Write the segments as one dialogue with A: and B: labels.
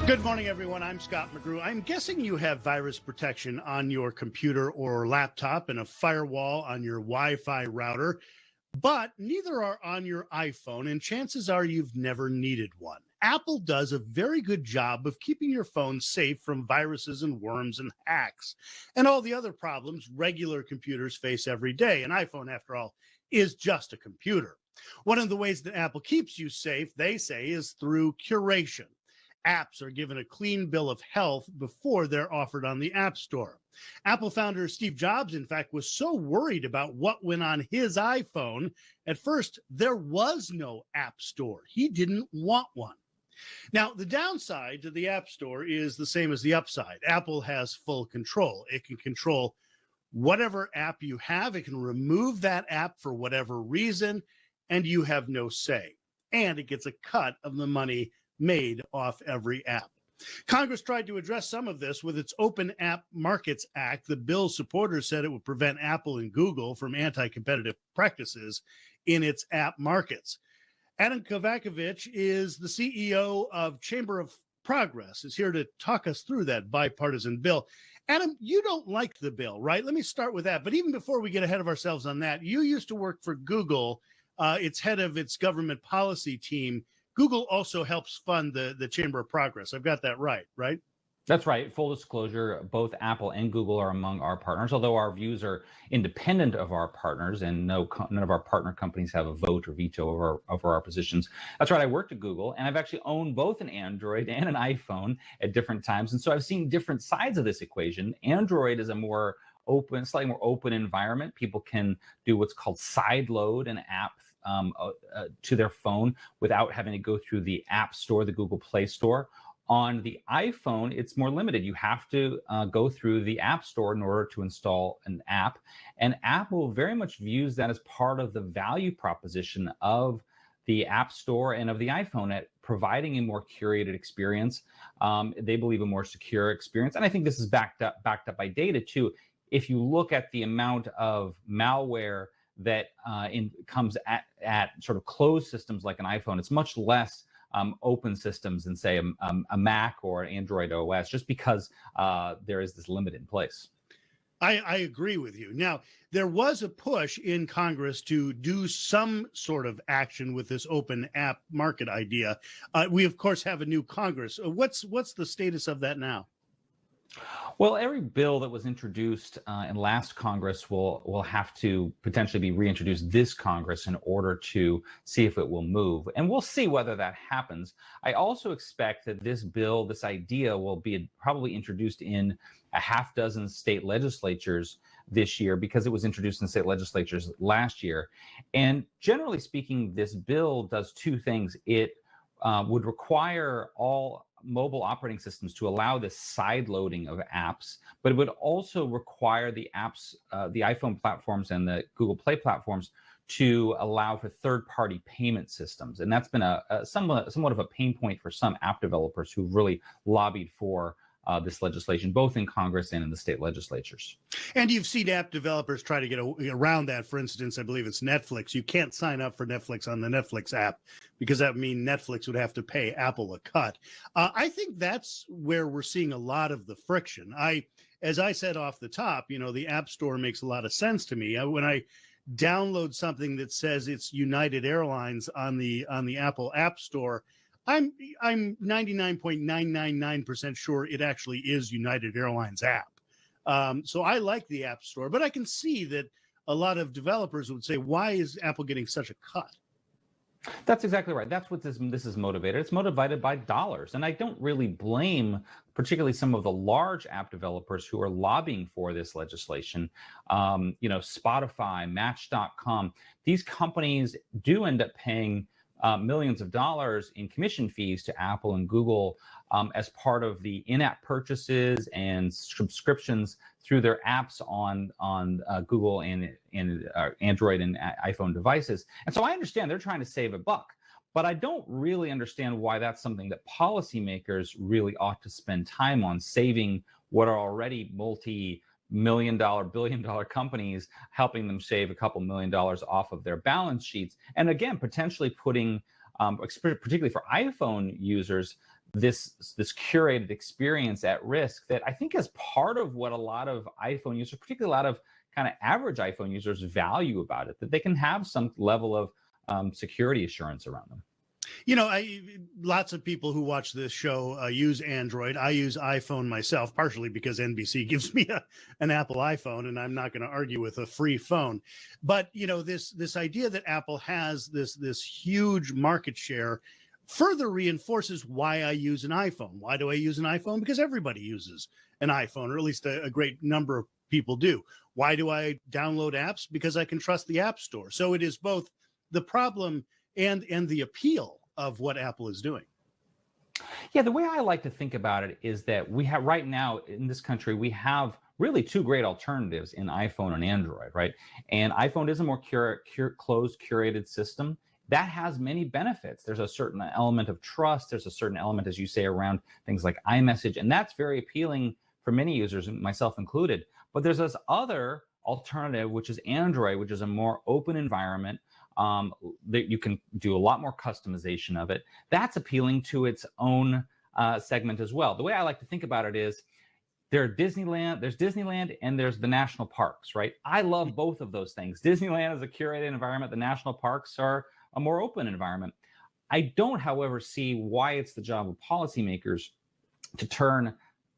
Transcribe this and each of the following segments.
A: Good morning, everyone. I'm Scott McGrew. I'm guessing you have virus protection on your computer or laptop and a firewall on your Wi-Fi router, but neither are on your iPhone, and chances are you've never needed one. Apple does a very good job of keeping your phone safe from viruses and worms and hacks and all the other problems regular computers face every day. An iPhone, after all, is just a computer. One of the ways that Apple keeps you safe, they say, is through curation. Apps are given a clean bill of health before they're offered on the App Store. Apple founder Steve Jobs, in fact, was so worried about what went on his iPhone. At first, there was no App Store. He didn't want one. Now, the downside to the App Store is the same as the upside. Apple has full control. It can control whatever app you have. It can remove that app for whatever reason, and you have no say. And it gets a cut of the money made off every app. Congress tried to address some of this with its Open App Markets Act. The bill's supporters said it would prevent Apple and Google from anti-competitive practices in its app markets. Adam Kovacevich is the CEO of Chamber of Progress, is here to talk us through that bipartisan bill. Adam, you don't like the bill, right? Let me start with that. But even before we get ahead of ourselves on that, you used to work for Google. It's head of its government policy team. Google also helps fund the Chamber of Progress. I've got that right?
B: That's right. Full disclosure, both Apple and Google are among our partners, although our views are independent of our partners, and none of our partner companies have a vote or veto over our positions. That's right. I worked at Google, and I've actually owned both an Android and an iPhone at different times. And so I've seen different sides of this equation. Android is a more open, slightly more open environment. People can do what's called sideload an app to their phone without having to go through the App Store, the Google Play Store. On the iPhone, it's more limited. You have to go through the App Store in order to install an app. And Apple very much views that as part of the value proposition of the App Store and of the iPhone at providing a more curated experience. They believe a more secure experience. And I think this is backed up by data too. If you look at the amount of malware that comes at sort of closed systems like an iPhone, it's much less open systems than, say, a Mac or an Android OS, just because there is this limit in place.
A: I agree with you. Now, there was a push in Congress to do some sort of action with this open app market idea. We, of course, have a new Congress. What's the status of that now?
B: Well, every bill that was introduced in last Congress will have to potentially be reintroduced this Congress in order to see if it will move. And we'll see whether that happens. I also expect that this bill, this idea, will be probably introduced in a half dozen state legislatures this year, because it was introduced in state legislatures last year. And generally speaking, this bill does two things. It would require all mobile operating systems to allow this side loading of apps, but it would also require the apps, the iPhone platforms and the Google Play platforms, to allow for third-party payment systems. And that's been a somewhat of a pain point for some app developers who really lobbied for this legislation, both in Congress and in the state legislatures.
A: And you've seen app developers try to get around that. For instance, I believe it's Netflix. You can't sign up for Netflix on the Netflix app because that would mean Netflix would have to pay Apple a cut. I think that's where we're seeing a lot of the friction. As I said off the top, the App Store makes a lot of sense to me. When I download something that says it's United Airlines on the Apple App Store, I'm 99.999% sure it actually is United Airlines app. So I like the App Store, but I can see that a lot of developers would say, why is Apple getting such a cut?
B: That's exactly right. That's what this is motivated. It's motivated by dollars. And I don't really blame particularly some of the large app developers who are lobbying for this legislation. Spotify, Match.com, these companies do end up paying millions of dollars in commission fees to Apple and Google as part of the in-app purchases and subscriptions through their apps on Google and Android and iPhone devices. And so I understand they're trying to save a buck, but I don't really understand why that's something that policymakers really ought to spend time on, saving what are already multi-million-dollar, billion-dollar companies, helping them save a couple $1 million off of their balance sheets. And again, potentially putting, particularly for iPhone users, this curated experience at risk that I think is part of what a lot of iPhone users, particularly a lot of kind of average iPhone users, value about it, that they can have some level of security assurance around them.
A: You know, lots of people who watch this show use Android. I use iPhone myself, partially because NBC gives me an Apple iPhone, and I'm not going to argue with a free phone. But you know, this idea that Apple has this huge market share further reinforces why I use an iPhone. Why do I use an iPhone? Because everybody uses an iPhone, or at least a great number of people do. Why do I download apps? Because I can trust the App Store. So it is both the problem and the appeal of what Apple is doing.
B: Yeah, the way I like to think about it is that we have right now in this country, we have really two great alternatives in iPhone and Android, right? And iPhone is a more closed, curated system. That has many benefits. There's a certain element of trust. There's a certain element, as you say, around things like iMessage. And that's very appealing for many users, myself included. But there's this other alternative, which is Android, which is a more open environment. That you can do a lot more customization of it. That's appealing to its own segment as well. The way I like to think about it is there's Disneyland and there's the national parks, right? I love both of those things. Disneyland is a curated environment. The national parks are a more open environment. I don't, however, see why it's the job of policymakers to turn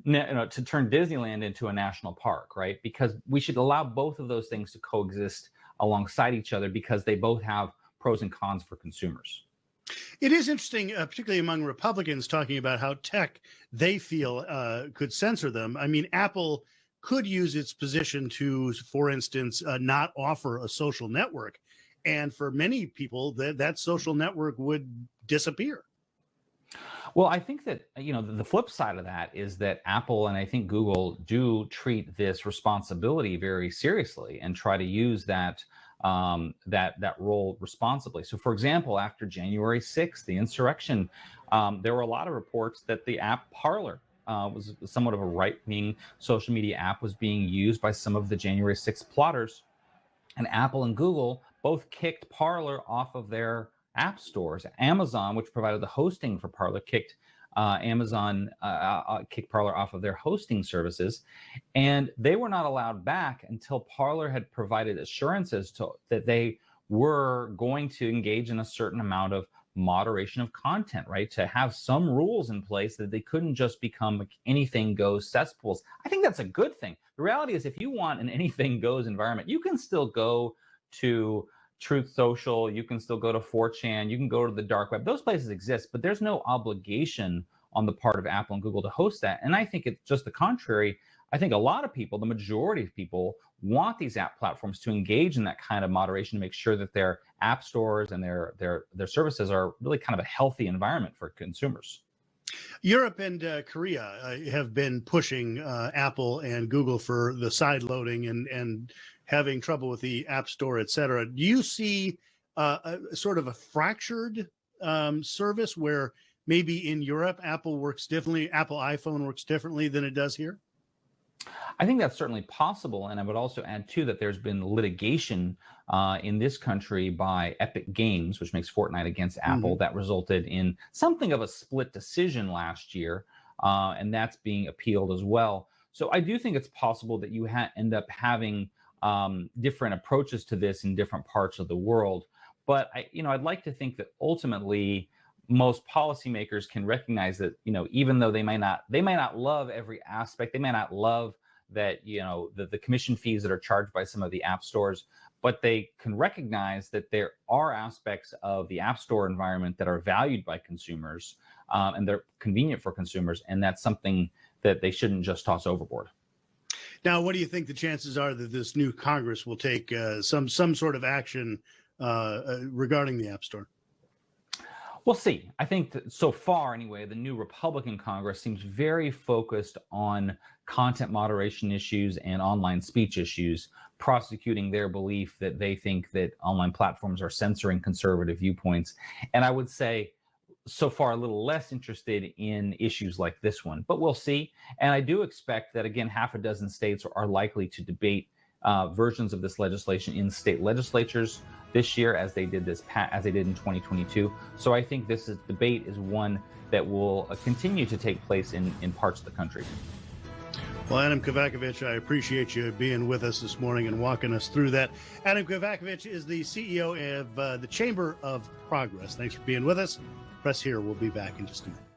B: Disneyland into a national park, right? Because we should allow both of those things to coexist alongside each other, because they both have pros and cons for consumers.
A: It is interesting, particularly among Republicans, talking about how tech they feel could censor them. I mean, Apple could use its position to, for instance, not offer a social network. And for many people, that social network would disappear.
B: Well, I think that, the flip side of that is that Apple and I think Google do treat this responsibility very seriously and try to use that role responsibly. So, for example, after January 6th, the insurrection, there were a lot of reports that the app Parler was somewhat of a right-wing social media app, was being used by some of the January 6th plotters. And Apple and Google both kicked Parler off of their app stores. Amazon, which provided the hosting for Parler, kicked Parler off of their hosting services, and they were not allowed back until Parler had provided assurances that they were going to engage in a certain amount of moderation of content, right? To have some rules in place that they couldn't just become anything goes cesspools. I think that's a good thing. The reality is, if you want an anything goes environment, you can still go to Truth Social, you can still go to 4chan, you can go to the dark web. Those places exist, but there's no obligation on the part of Apple and Google to host that. And I think it's just the contrary. I think a lot of people, the majority of people, want these app platforms to engage in that kind of moderation to make sure that their app stores and their services are really kind of a healthy environment for consumers.
A: Europe and Korea have been pushing Apple and Google for the side loading and having trouble with the App Store, et cetera. Do you see a sort of a fractured service where maybe in Europe, Apple iPhone works differently than it does here?
B: I think that's certainly possible. And I would also add, too, that there's been litigation in this country by Epic Games, which makes Fortnite, against Apple, that resulted in something of a split decision last year. And that's being appealed as well. So I do think it's possible that you end up having different approaches to this in different parts of the world. But I'd like to think that ultimately most policymakers can recognize that, even though they might not love every aspect, they may not love that, the commission fees that are charged by some of the app stores, but they can recognize that there are aspects of the app store environment that are valued by consumers, and they're convenient for consumers. And that's something that they shouldn't just toss overboard.
A: Now, what do you think the chances are that this new Congress will take some sort of action regarding the App Store?
B: We'll see. I think that so far, anyway, the new Republican Congress seems very focused on content moderation issues and online speech issues, prosecuting their belief that they think that online platforms are censoring conservative viewpoints. And I would say so far a little less interested in issues like this one, but we'll see. And I do expect that, again, half a dozen states are likely to debate versions of this legislation in state legislatures this year, as they did in 2022. So I think this debate is one that will continue to take place in parts of the country.
A: Well, Adam Kovacevich, I appreciate you being with us this morning and walking us through that. Adam Kovacevich is the CEO of the Chamber of Progress. Thanks for being with us. Press Here. We'll be back in just a minute.